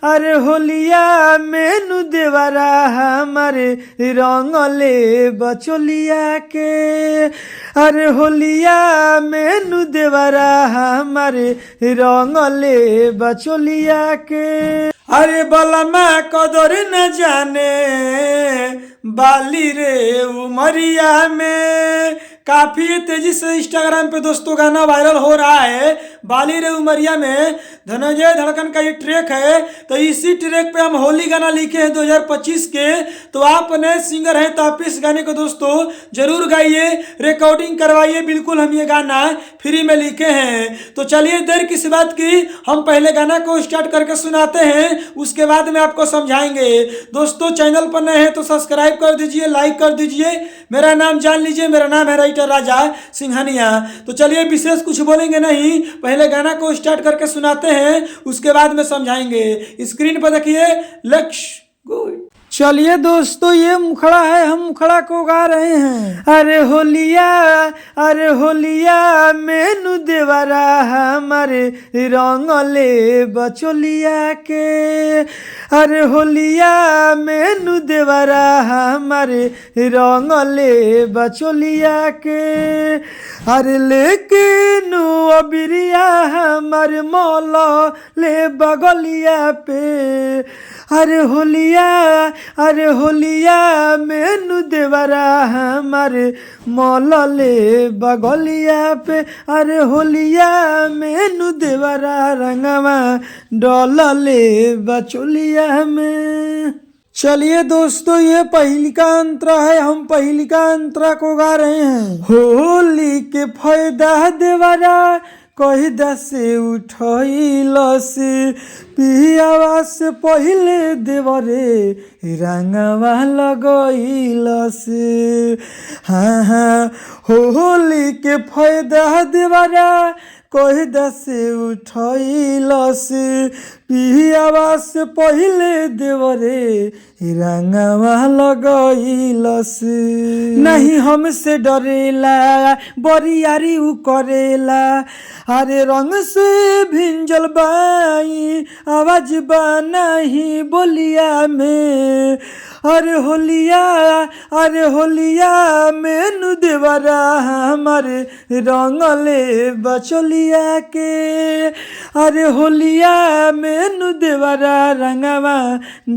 अरे होलिया मेनू देवरा हमारे रंगले बचोलिया के। अरे होलिया मेनू देवरा हमारे रंगले बचोलिया के। अरे बलमा कदर न जाने बाली रे उमरिया में। काफी तेजी से इंस्टाग्राम पे दोस्तों गाना वायरल हो रहा है बाली रे उमरिया में। धनंजय धड़कन का ये ट्रैक है। तो इसी ट्रैक पे हम होली गाना लिखे हैं 2025 के। तो आप नए सिंगर हैं तो आप इस गाने को दोस्तों जरूर गाइए, रिकॉर्डिंग करवाइए। बिल्कुल हम ये गाना फ्री में लिखे हैं। तो चलिए देर किस बात की, हम पहले गाना को स्टार्ट करके सुनाते हैं, उसके बाद में आपको समझाएंगे। दोस्तों चैनल पर नए हैं तो सब्सक्राइब कर दीजिए, लाइक कर दीजिए। मेरा नाम जान लीजिए, मेरा नाम है राइटर राजा सिंघानिया। तो चलिए विशेष कुछ बोलेंगे नहीं, पहले गाना को स्टार्ट करके सुनाते हैं, उसके बाद में समझाएंगे। स्क्रीन पर देखिए, लेट्स गो। चलिए दोस्तों ये मुखड़ा है, हम मुखड़ा को गा रहे हैं। अरे होलिया मेनू देवरा हमारे रंगले बचोलिया के। अरे होलिया मेनू देवरा हमारे रंगले बचोलिया के। अरे लेकिन अबिरिया हमारे मौला ले बगलिया पे। अरे होलिया मेनू देवरा हमारे मौलले बगलिया पे। अरे होलिया मेनू देवरा रंगवा डोलले बचोलिया में। चलिए दोस्तों ये पहली का अंतरा है, हम पहली का अंतरा को गा रहे हैं। होली के फायदा देवरा कही दसे उठलस पियावा से पहले देवरे रंगवा लगलस। हाँ होली के फायदा देवरा कही दसे उठलस पियावा से पहले देवरे रंगवा लगलस। नहीं हमसे डरेला बरियारी उ करेला। अरे रंग से भिंजल बाई आवाज बा नहीं बोलिया में। अरे होलिया मेनू देवरा हमारे रंगले बचोलिया के। अरे होलिया मेनू देवरा रंगवा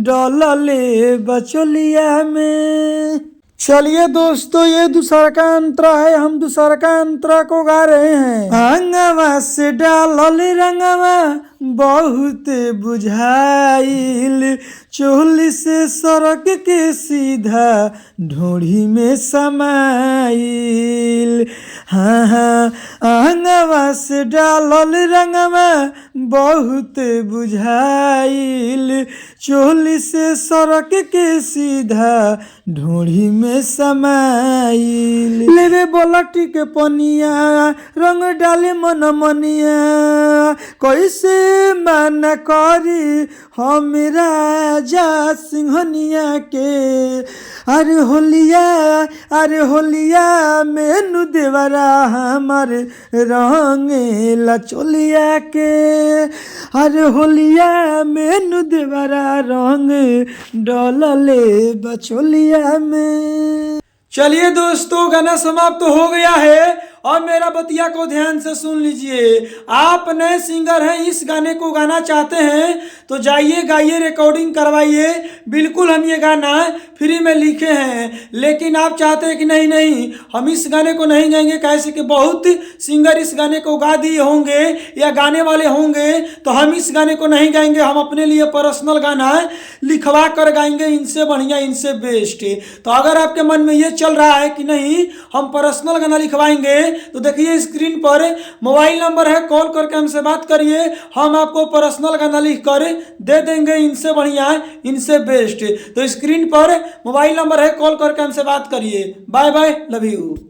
डोलले बचोलिया में। चलिए दोस्तों ये दूसरा का अंतरा है, हम दूसरा का अंतरा को गा रहे हैं। अंगवा से डालल रंगवा बहुत बुझाइल चोली से सड़क के सीधा ढोढ़ी में समाइल। हाँ अंगवा से डालल रंगवा बहुत बुझाइल चोली से सड़क के सीधा ढोढ़ी में समाइल। लेवे बोलटी के पनिया रंग डाले मन मनिया कैसे मन करी हम राजा सिंहनिया के। अरे होलिया मेनू देवरा हमारे रंगेला चोलिया के। अरे होलिया मेनू देवरा रंग डोलले बचोलिया में। चलिए दोस्तों गाना समाप्त तो हो गया है। और मेरा बतिया को ध्यान से सुन लीजिए। आप नए सिंगर हैं, इस गाने को गाना चाहते हैं तो जाइए गाइए, रिकॉर्डिंग करवाइए। बिल्कुल हम ये गाना फ्री में लिखे हैं। लेकिन आप चाहते हैं कि नहीं हम इस गाने को नहीं गाएंगे, कैसे कि बहुत सिंगर इस गाने को गा दिए होंगे या गाने वाले होंगे, तो हम इस गाने को नहीं गाएंगे। हम अपने लिए पर्सनल गाना लिखवा कर गाएंगे, इनसे बढ़िया इनसे बेस्ट। तो अगर आपके मन में ये चल रहा है कि नहीं हम पर्सनल गाना लिखवाएंगे तो देखिए स्क्रीन पर मोबाइल नंबर है, कॉल करके हमसे बात करिए। हम आपको पर्सनल गाना लिख कर दे देंगे, इनसे बढ़िया इनसे बेस्ट। तो स्क्रीन पर मोबाइल नंबर है, कॉल करके हमसे बात करिए। Bye bye, love you.